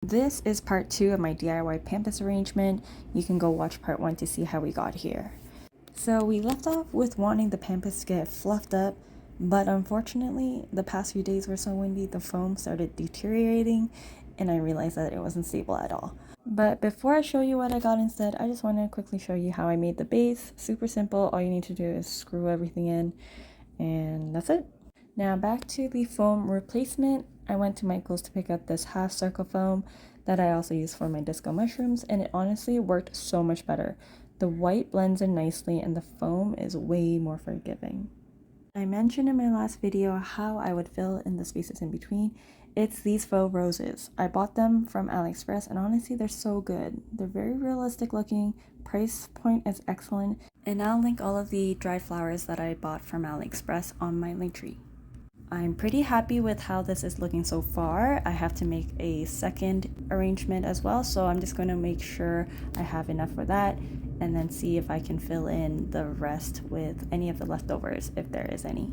This is part 2 of my DIY pampas arrangement. You can go watch part 1 to see how we got here. So we left off with wanting the pampas to get fluffed up, but unfortunately the past few days were so windy the foam started deteriorating and I realized that it wasn't stable at all. But before I show you what I got instead, I just want to quickly show you how I made the base. Super simple, all you need to do is screw everything in and that's it. Now back to the foam replacement. I went to Michael's to pick up this half circle foam that I also use for my disco mushrooms, and it honestly worked so much better. The white blends in nicely and the foam is way more forgiving. I mentioned in my last video how I would fill in the spaces in between. It's these faux roses. I bought them from AliExpress and honestly they're so good. They're very realistic looking, price point is excellent, and I'll link all of the dried flowers that I bought from AliExpress on my link tree. I'm pretty happy with how this is looking so far. I have to make a second arrangement as well, so I'm just going to make sure I have enough for that and then see if I can fill in the rest with any of the leftovers if there is any.